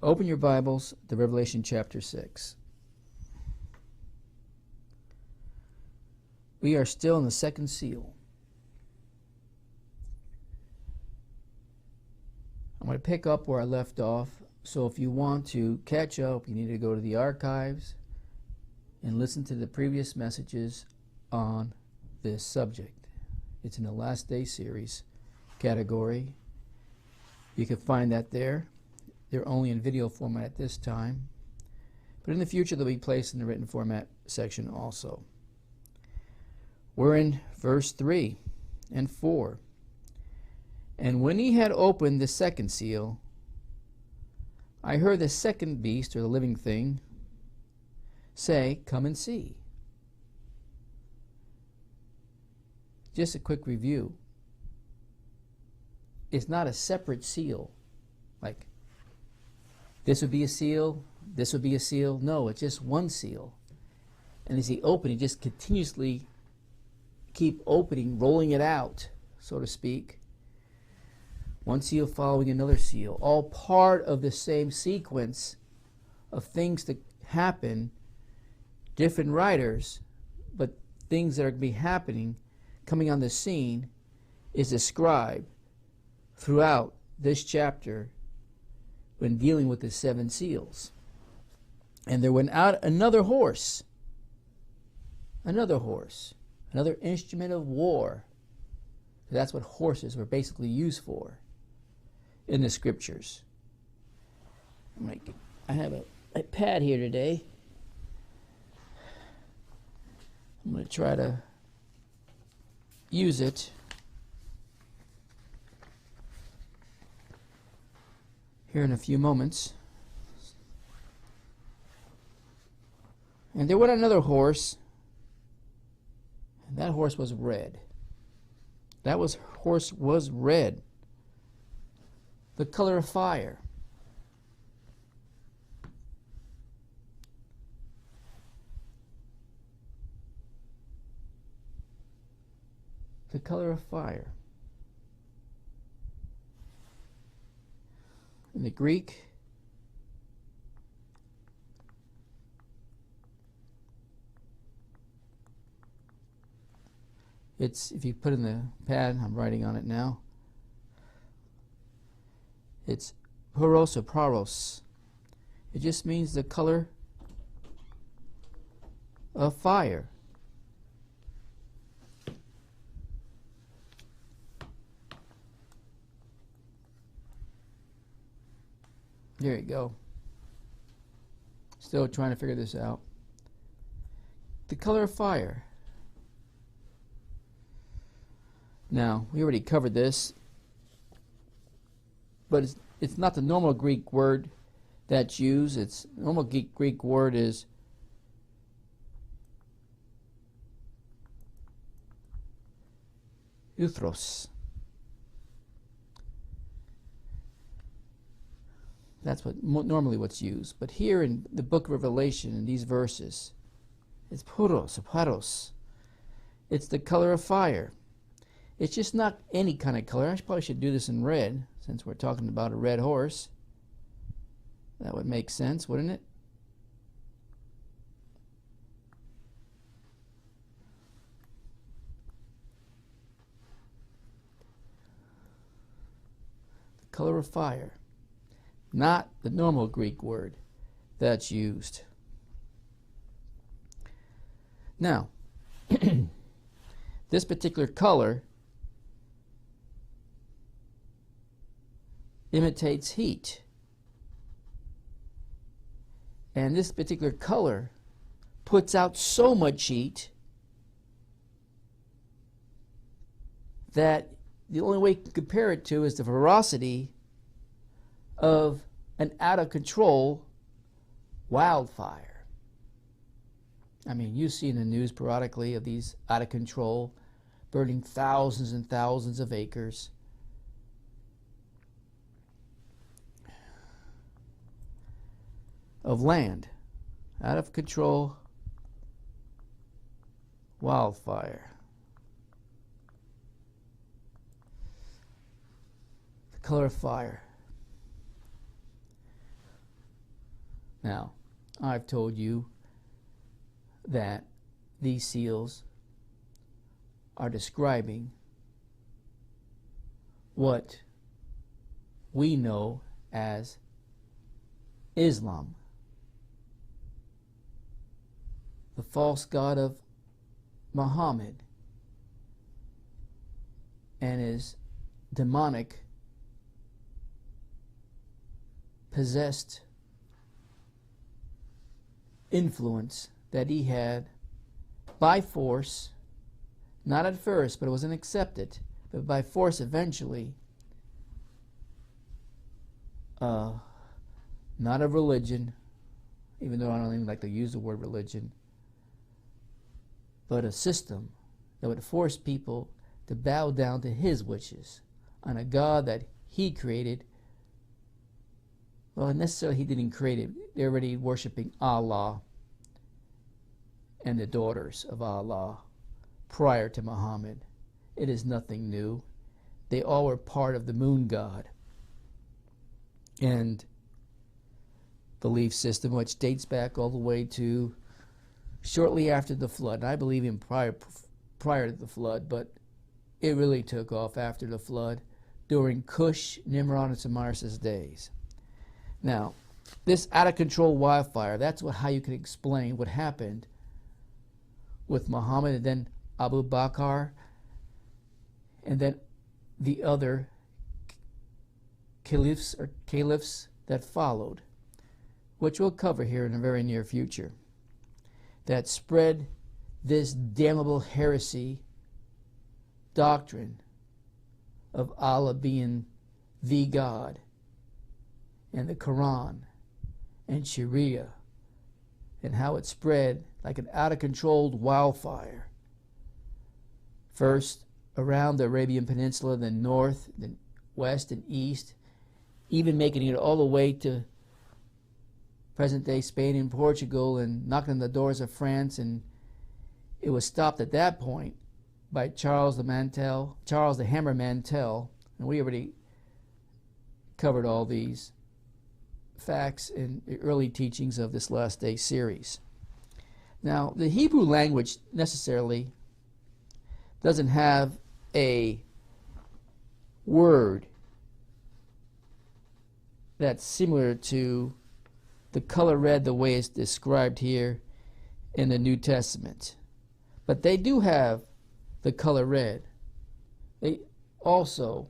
Open your Bibles to Revelation chapter 6. We are still in the second seal. I'm going to pick up where I left off. So if you want to catch up, you need to go to the archives and listen to the previous messages on this subject. It's in the Last Day series category. You can find that there. They're only in video format at this time, but in the future they'll be placed in the written format section also. We're in verse 3 and 4. And when he had opened the second seal, I heard the second beast, or the living thing, say, "Come and see." Just a quick review. It's not a separate seal, like this would be a seal, this would be a seal. No, it's just one seal. And as he opened, he just continuously keep opening, rolling it out, so to speak. One seal following another seal, all part of the same sequence of things that happen, different writers, but things that are going to be happening, coming on the scene, is described throughout this chapter when dealing with the seven seals. And there went out another horse, another instrument of war. That's what horses were basically used for in the scriptures. I have a pad here today. I'm going to try to use it here in a few moments. And there went another horse, and that horse was red. Horse was red, the color of fire. The color of fire. In the Greek, it's, if you put in the pad, I'm writing on it now, it's poros or paros. It just means the color of fire. There you go. Still trying to figure this out. The color of fire. Now, we already covered this, but it's not the normal Greek word that's used. Its normal Greek word is euthros. That's normally what's used. But here in the book of Revelation, in these verses, it's puros, paros. It's the color of fire. It's just not any kind of color. I probably should do this in red, since we're talking about a red horse. That would make sense, wouldn't it? The color of fire. Not the normal Greek word that's used. Now, this particular color imitates heat. And this particular color puts out so much heat that the only way you can compare it to is the ferocity of an out-of-control wildfire. I mean, you see in the news periodically of these out-of-control, burning thousands and thousands of acres. Of land. Out-of-control wildfire. The color of fire. Now, I've told you that these seals are describing what we know as Islam, the false god of Muhammad, and his demonic, possessed influence that he had by force, not at first, but it wasn't accepted, but by force eventually, not of religion, even though I don't even like to use the word religion, but a system that would force people to bow down to his wishes on a God that he created. Well, necessarily he didn't create it. They're already worshiping Allah and the daughters of Allah prior to Muhammad. It is nothing new. They all were part of the moon god and belief system, which dates back all the way to shortly after the flood. I believe in prior to the flood, but it really took off after the flood during Cush, Nimrod, and Cyrus's days. Now, this out-of-control wildfire, that's how you can explain what happened with Muhammad and then Abu Bakr and then the other caliphs that followed, which we'll cover here in the very near future, that spread this damnable heresy doctrine of Allah being the God, and the Quran and Sharia, and how it spread like an out-of-control wildfire. First around the Arabian Peninsula, then north, then west and east, even making it all the way to present-day Spain and Portugal and knocking on the doors of France, and it was stopped at that point by Charles the Hammer Mantell, and we already covered all these facts in the early teachings of this Last Day series. Now, the Hebrew language necessarily doesn't have a word that's similar to the color red the way it's described here in the New Testament. But they do have the color red. They also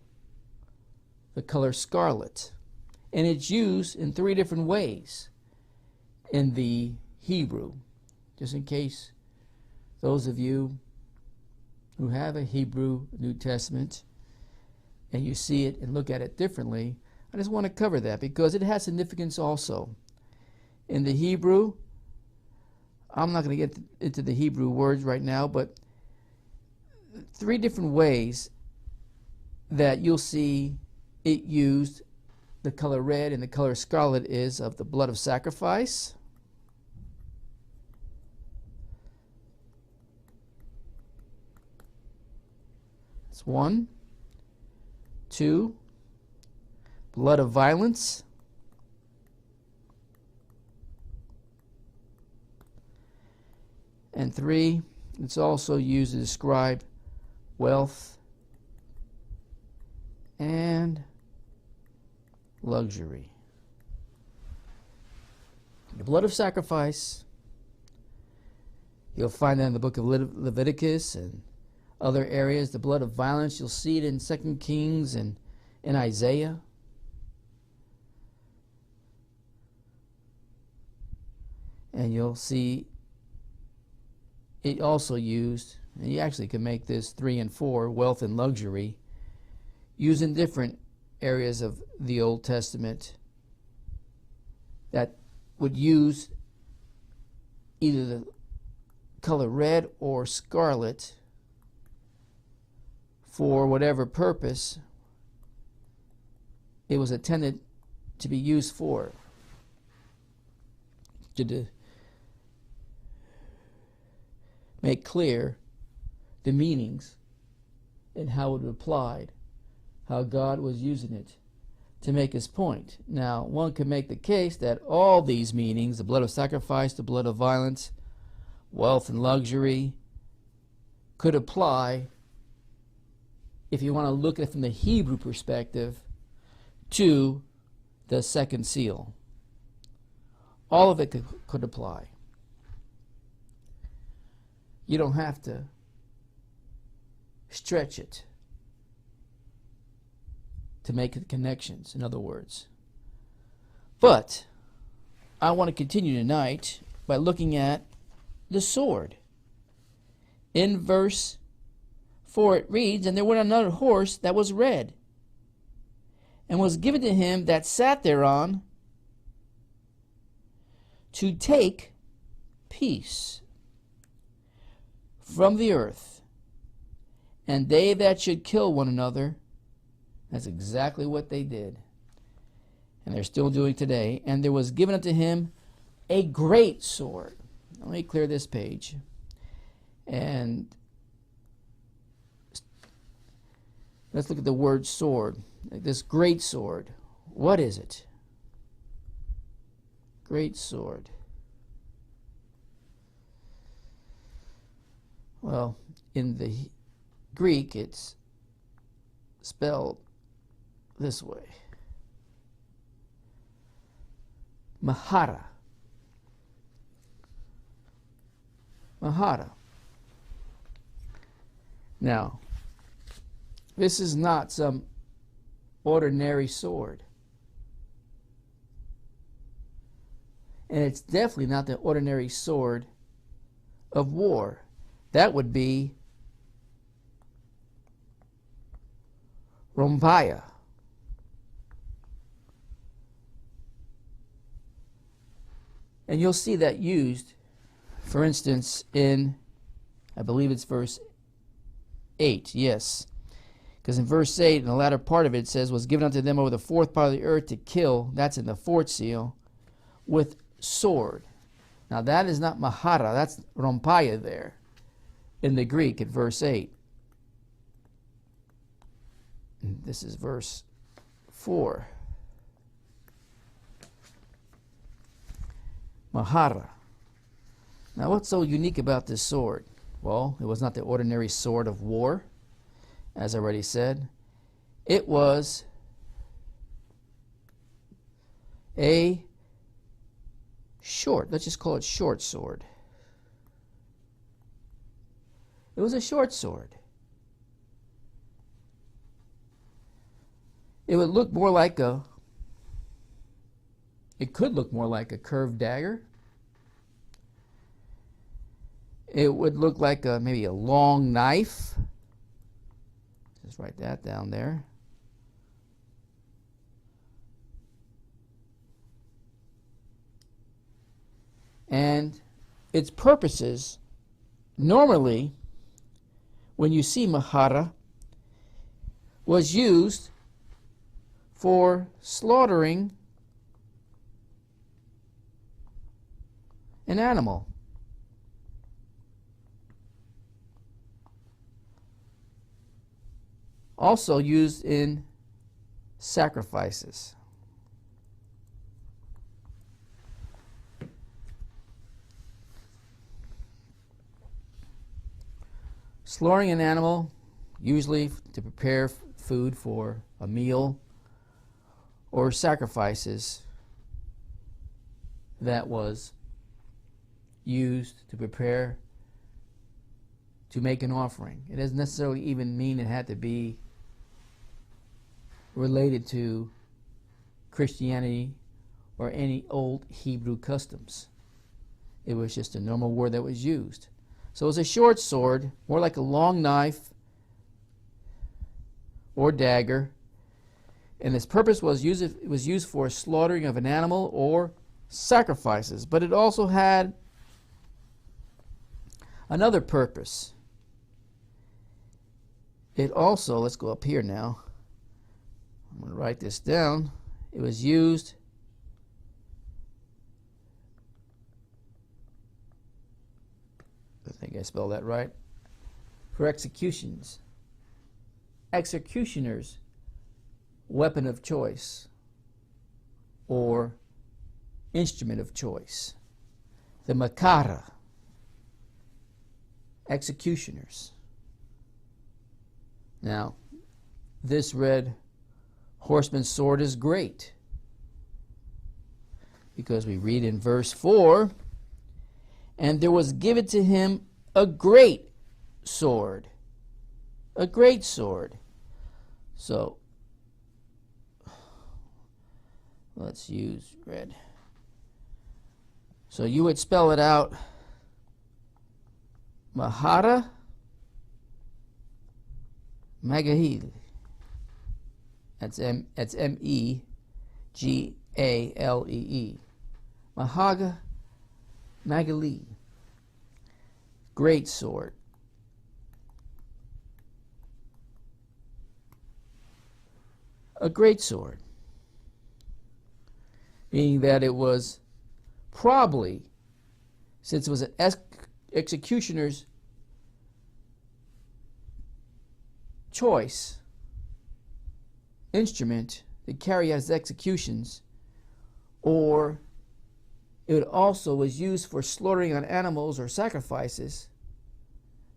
the color scarlet. And it's used in 3 different ways in the Hebrew. Just in case those of you who have a Hebrew New Testament and you see it and look at it differently, I just want to cover that because it has significance also. In the Hebrew, I'm not going to get into the Hebrew words right now, but 3 different ways that you'll see it used. The color red and the color scarlet is of the blood of sacrifice. That's 1. 2, blood of violence. And 3, it's also used to describe wealth and luxury. The blood of sacrifice, you'll find that in the book of Leviticus and other areas. The blood of violence, you'll see it in 2 Kings and in Isaiah. And you'll see it also used, and you actually can make this 3 and 4, wealth and luxury, used in different areas of the Old Testament that would use either the color red or scarlet for whatever purpose it was intended to be used for. To make clear the meanings and how it applied, how God was using it to make his point. Now, one could make the case that all these meanings, the blood of sacrifice, the blood of violence, wealth and luxury, could apply, if you want to look at it from the Hebrew perspective, to the second seal. All of it could apply. You don't have to stretch it to make the connections, in other words. But I want to continue tonight by looking at the sword. In verse 4 it reads, "And there went another horse that was red, and was given to him that sat thereon to take peace from the earth, and they that should kill one another." That's exactly what they did. And they're still doing today. "And there was given unto him a great sword." Let me clear this page. And let's look at the word sword. This great sword. What is it? Great sword. Well, in the Greek, it's spelled this way. Mahara. Mahara. Now, this is not some ordinary sword. And it's definitely not the ordinary sword of war. That would be rhomphaia. And you'll see that used, for instance, in, I believe it's verse 8, yes. Because in verse 8, in the latter part of it, it says, "Was given unto them over the fourth part of the earth to kill," that's in the fourth seal, "with sword." Now that is not mahara, that's rhomphaia there in the Greek at verse 8. And this is verse 4. Mahara. Now what's so unique about this sword? Well, it was not the ordinary sword of war, as I already said. It was a short, let's just call it short sword. It was a short sword. It would look more like it could look more like a curved dagger. It would look like maybe a long knife. Just write that down there. And its purposes, normally, when you see mahara, was used for slaughtering an animal. Also used in sacrifices. Slaughtering an animal, usually to prepare food for a meal, or sacrifices that was used to prepare to make an offering. It doesn't necessarily even mean it had to be related to Christianity or any old Hebrew customs. It was just a normal word that was used. So it was a short sword, more like a long knife or dagger, and its purpose was used for slaughtering of an animal or sacrifices. But it also had another purpose. It also, let's go up here now. I'm going to write this down. It was used I think I spelled that right, for executions. Executioner's weapon of choice. or instrument of choice. The Makara, executioners. Now, this red horseman's sword is great, because we read in verse 4, and there was given to him a great sword. A great sword. So, let's use red. So you would spell it out, Mahara Magahil. That's M-E-G-A-L-E-E. Mahaga Magali. Great sword. A great sword. Meaning that it was probably, since it was an executioner's choice instrument to carry out his executions, or it also was used for slaughtering on animals or sacrifices.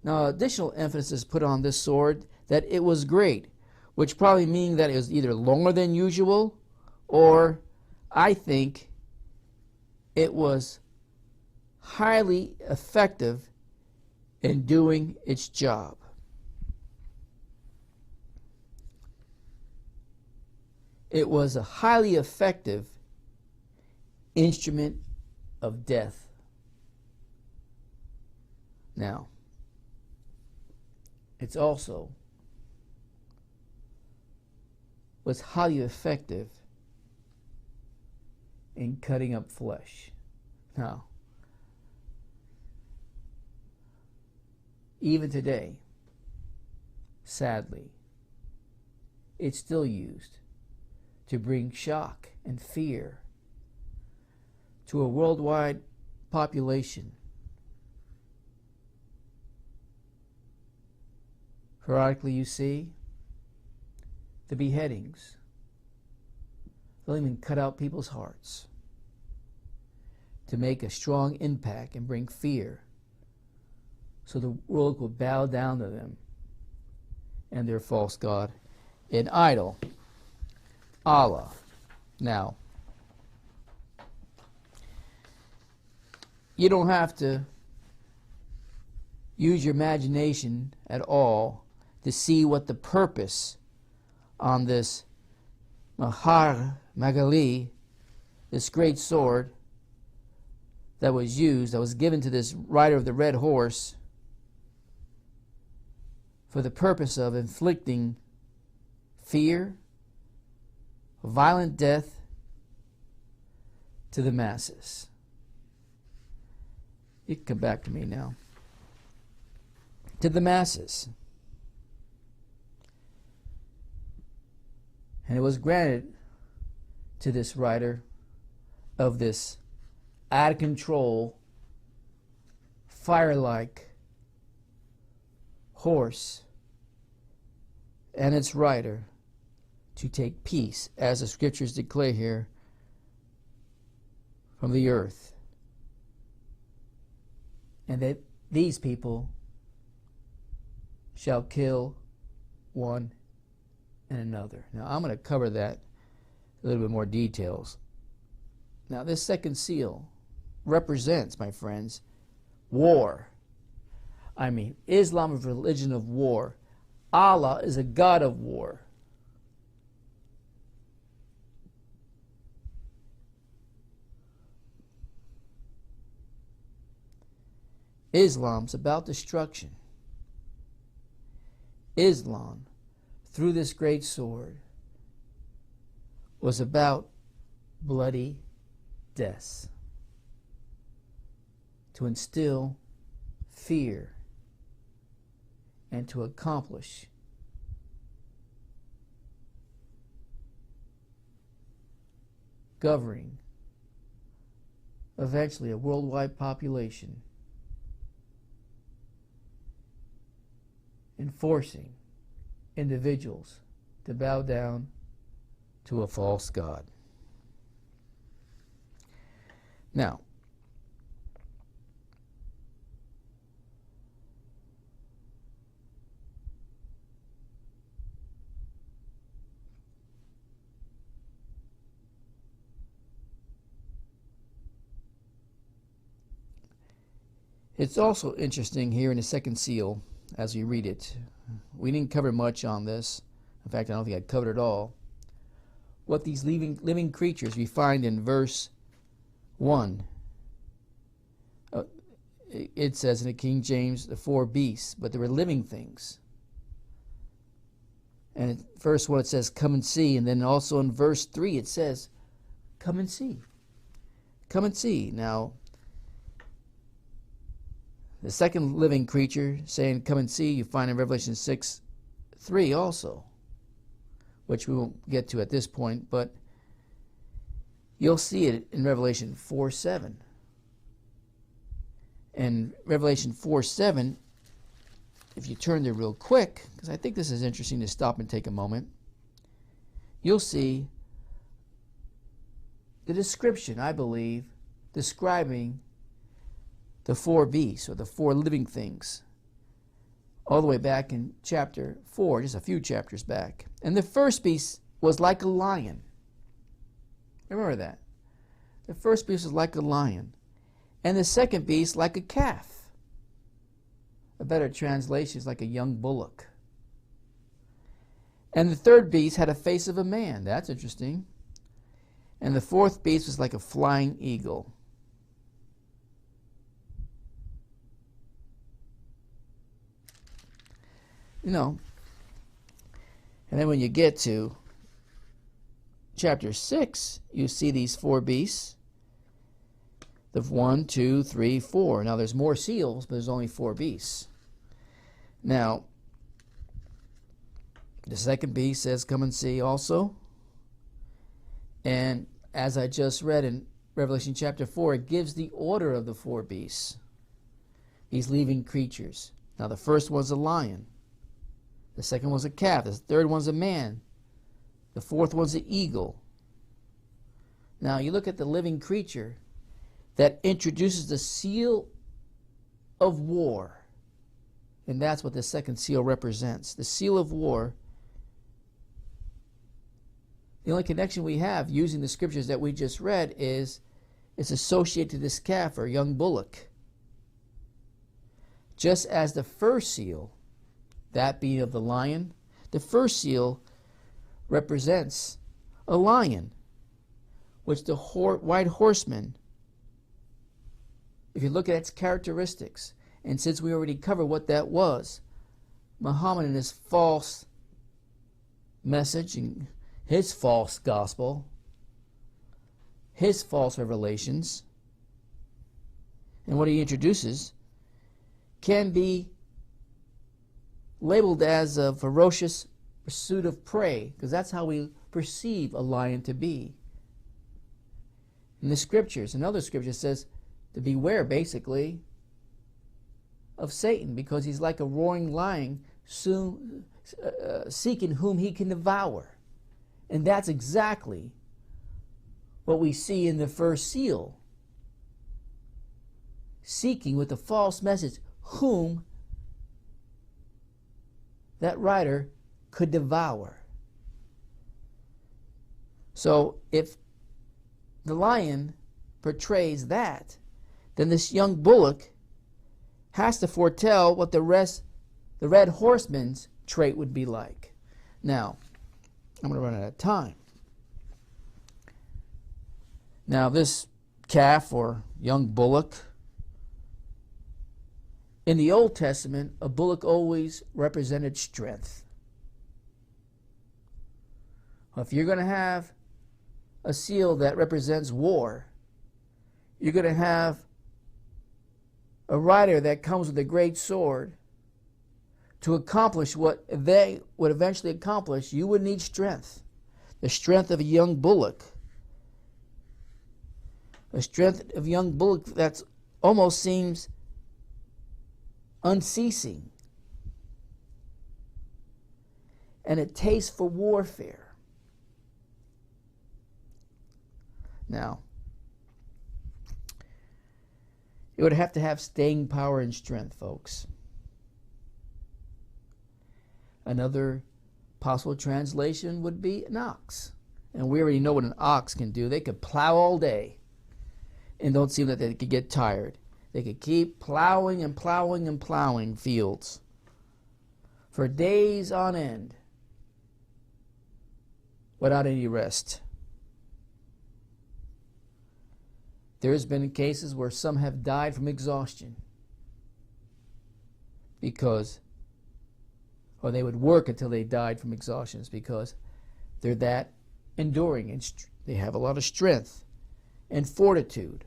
Now, additional emphasis is put on this sword that it was great, which probably means that it was either longer than usual, or I think it was highly effective in doing its job. It was a highly effective instrument of death. Now, it's also was highly effective in cutting up flesh. Now, even today, sadly, it's still used to bring shock and fear to a worldwide population. Periodically, you see the beheadings. They'll even cut out people's hearts to make a strong impact and bring fear, so the world will bow down to them and their false god and idol, Allah. Now, you don't have to use your imagination at all to see what the purpose on this Mahar Magali, this great sword that was used, that was given to this rider of the red horse for the purpose of inflicting fear, violent death to the masses. You can come back to me now. To the masses. And it was granted to this rider of this out of control, fire-like horse and its rider to take peace, as the scriptures declare here, from the earth. And that these people shall kill one and another. Now, I'm going to cover that a little bit more details. Now, this second seal represents, my friends, war. I mean, Islam is a religion of war. Allah is a God of war. Islam's about destruction. Islam, through this great sword, was about bloody deaths, to instill fear and to accomplish governing eventually a worldwide population, enforcing individuals to bow down to a false god. Now, it's also interesting here in the second seal as we read it. We didn't cover much on this. In fact, I don't think I covered it all. What these living creatures we find in verse 1. It says in the King James, the four beasts, but they were living things. And in verse 1 it says, come and see. And then also in verse 3 it says, come and see. Come and see. Now, the second living creature saying, come and see, you find in Revelation 6:3 also, which we won't get to at this point, but you'll see it in Revelation 4:7. And Revelation 4:7, if you turn there real quick, because I think this is interesting to stop and take a moment, you'll see the description, I believe, describing the four beasts, or the four living things, all the way back in chapter 4, just a few chapters back. And the first beast was like a lion. Remember that. The first beast was like a lion. And the second beast like a calf. A better translation is like a young bullock. And the third beast had a face of a man. That's interesting. And the fourth beast was like a flying eagle. You know, and then when you get to chapter 6, you see these four beasts. The 1, 2, 3, 4. Now there's more seals, but there's only four beasts. Now, the second beast says, come and see also. And as I just read in Revelation chapter 4, it gives the order of the four beasts. These living creatures. Now the first one's a lion. The second one's a calf. The third one's a man. The fourth one's an eagle. Now you look at the living creature that introduces the seal of war. And that's what the second seal represents. The seal of war. The only connection we have using the scriptures that we just read is it's associated to this calf or young bullock. Just as the first seal, that being of the lion, the first seal represents a lion, which the white horseman, if you look at its characteristics, and since we already covered what that was, Muhammad and his false message and his false gospel, his false revelations, and what he introduces can be labeled as a ferocious pursuit of prey, because that's how we perceive a lion to be. In the scriptures, another scripture says to beware, basically, of Satan, because he's like a roaring lion, soon seeking whom he can devour. And that's exactly what we see in the first seal. Seeking with a false message whom that rider could devour. So if the lion portrays that, then this young bullock has to foretell what the red horseman's trait would be like. Now, I'm going to run out of time. Now, this calf or young bullock, in the Old Testament, a bullock always represented strength. Well, if you're going to have a seal that represents war, you're going to have a rider that comes with a great sword. To accomplish what they would eventually accomplish, you would need strength. The strength of a young bullock. A strength of a young bullock that almost seems unceasing. And a taste for warfare. Now, It would have to have staying power and strength, folks. Another possible translation would be an ox. And we already know what an ox can do. They could plow all day and don't seem that they could get tired. They could keep plowing and plowing and plowing fields for days on end without any rest. There's been cases where some have died from exhaustion because, or they would work until they died from exhaustion because they're that enduring and they have a lot of strength and fortitude.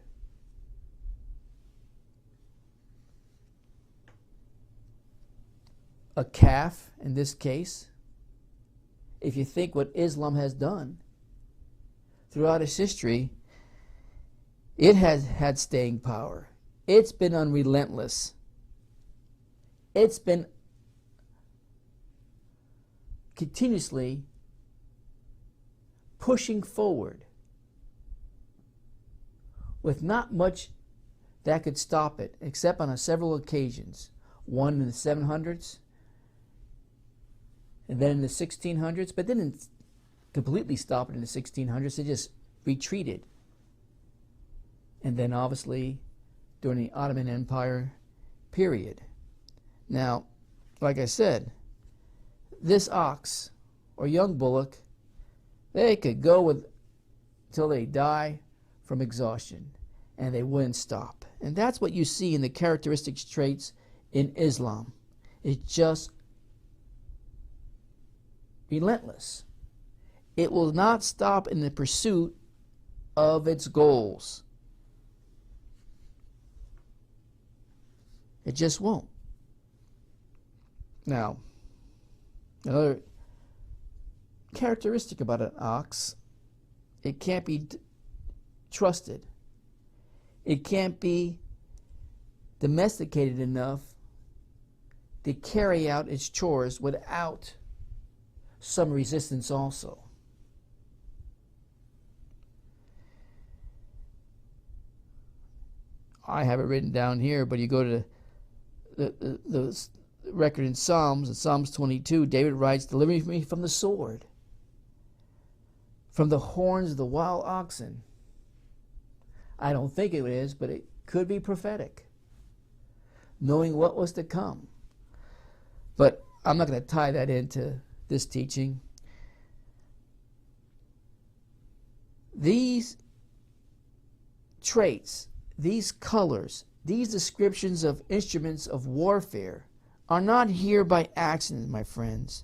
A calf, in this case, if you think what Islam has done throughout its history, it has had staying power. It's been unrelentless. It's been continuously pushing forward with not much that could stop it, except on several occasions. One in the 700s, and then in the 1600s, but didn't completely stop it in the 1600s. They just retreated. And then obviously during the Ottoman Empire period. Now, like I said, this ox or young bullock, they could go with till they die from exhaustion, and they wouldn't stop. And that's what you see in the characteristics traits in Islam. It's just relentless. It will not stop in the pursuit of its goals. It just won't. Now, another characteristic about an ox, it can't be trusted. It can't be domesticated enough to carry out its chores without some resistance also. I have it written down here, but you go to the record in Psalms 22, David writes, "Deliver me from the sword, from the horns of the wild oxen." I don't think it is, but it could be prophetic, knowing what was to come. But I'm not going to tie that into this teaching. These traits, these colors, these descriptions of instruments of warfare are not here by accident, my friends.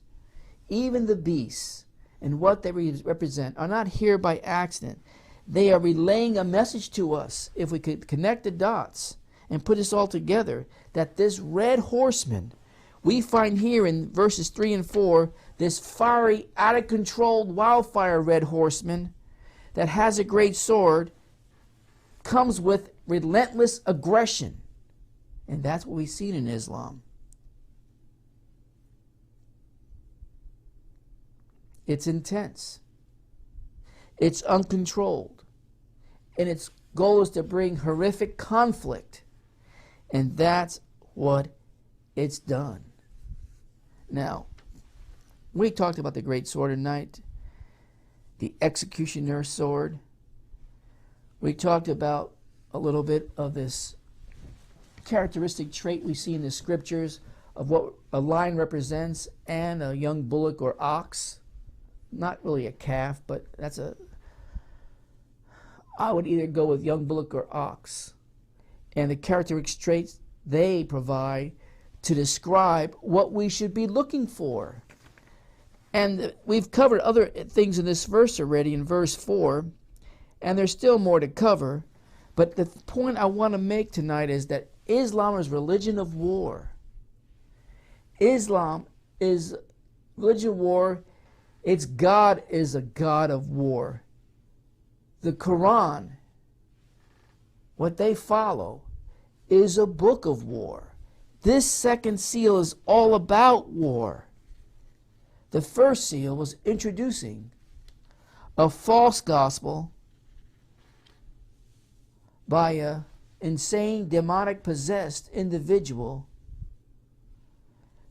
Even the beasts and what they represent are not here by accident. They are relaying a message to us, if we could connect the dots and put this all together, that this red horseman, we find here in verses 3 and 4, this fiery, out-of-control, wildfire red horseman that has a great sword, comes with relentless aggression. And that's what we've seen in Islam. It's intense. It's uncontrolled. And its goal is to bring horrific conflict. And that's what it's done. Now, we talked about the great sword tonight, the executioner's sword. We talked about a little bit of this characteristic trait we see in the scriptures of what a lion represents and a young bullock or ox. Not really a calf, but I would either go with young bullock or ox. And the characteristic traits they provide to describe what we should be looking for. And we've covered other things in this verse already in verse 4, and there's still more to cover. But the point I want to make tonight is that Islam is religion of war. Islam is religion of war. Its God is a God of war. The Quran, what they follow, is a book of war. This second seal is all about war. The first seal was introducing a false gospel by a insane, demonic possessed individual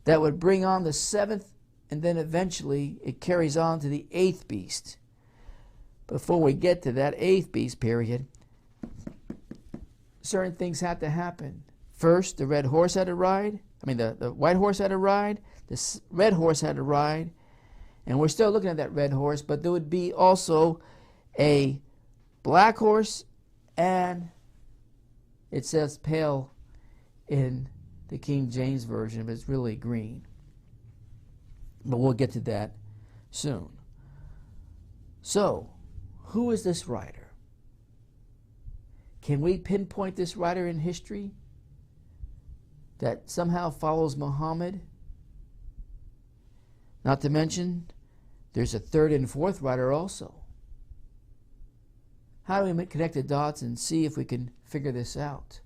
that would bring on the seventh, and then eventually it carries on to the eighth beast. Before we get to that eighth beast period, certain things had to happen. First, the red horse had to ride. The white horse had to ride. The red horse had to ride. And we're still looking at that red horse, but there would be also a black horse, and it says pale in the King James Version, but it's really green. But we'll get to that soon. So, who is this rider? Can we pinpoint this rider in history that somehow follows Muhammad? Not to mention, there's a third and fourth rider also. How do we connect the dots and see if we can figure this out?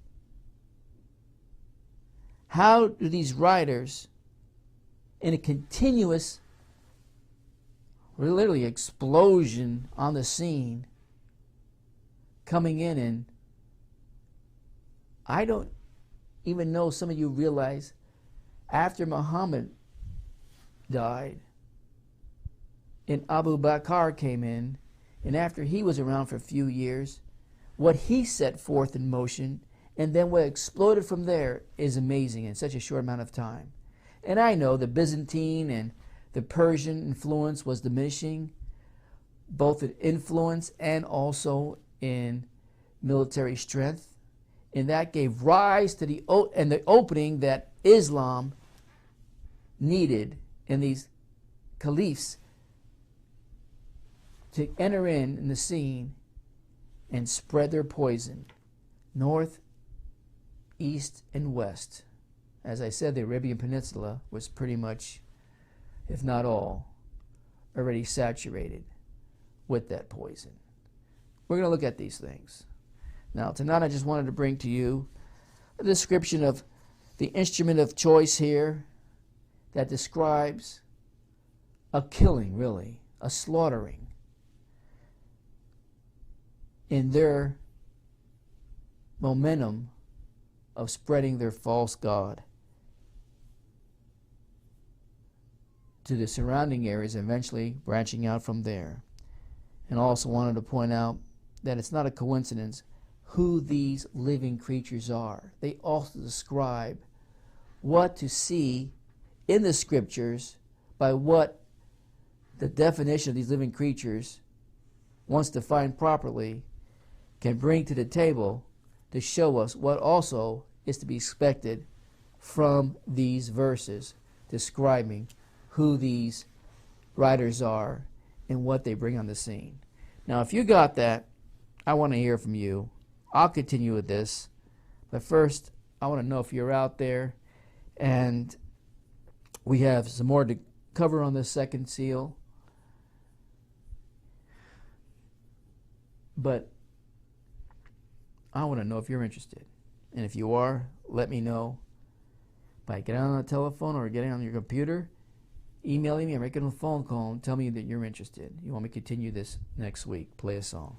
How do these riders, in a continuous, literally explosion on the scene, coming in, and I don't even know, some of you realize, after Muhammad died and Abu Bakr came in, and after he was around for a few years, what he set forth in motion and then what exploded from there is amazing in such a short amount of time. And I know the Byzantine and the Persian influence was diminishing, both in influence and also in military strength. And that gave rise to the opening that Islam needed in these caliphs to enter in the scene and spread their poison north, east, and west. As I said, the Arabian Peninsula was pretty much, if not all, already saturated with that poison. We're going to look at these things. Now, tonight I just wanted to bring to you a description of the instrument of choice here that describes a killing, really, a slaughtering in their momentum of spreading their false god to the surrounding areas, eventually branching out from there. And also wanted to point out that it's not a coincidence who these living creatures are. They also describe what to see in the scriptures by what the definition of these living creatures, once defined properly, can bring to the table to show us what also is to be expected from these verses describing who these writers are and what they bring on the scene. Now, if you got that, I want to hear from you. I'll continue with this, but first I want to know if you're out there, and we have some more to cover on this second seal. But I want to know if you're interested. And if you are, let me know by getting on the telephone or getting on your computer, emailing me, or making a phone call and tell me that you're interested. You want me to continue this next week. Play a song.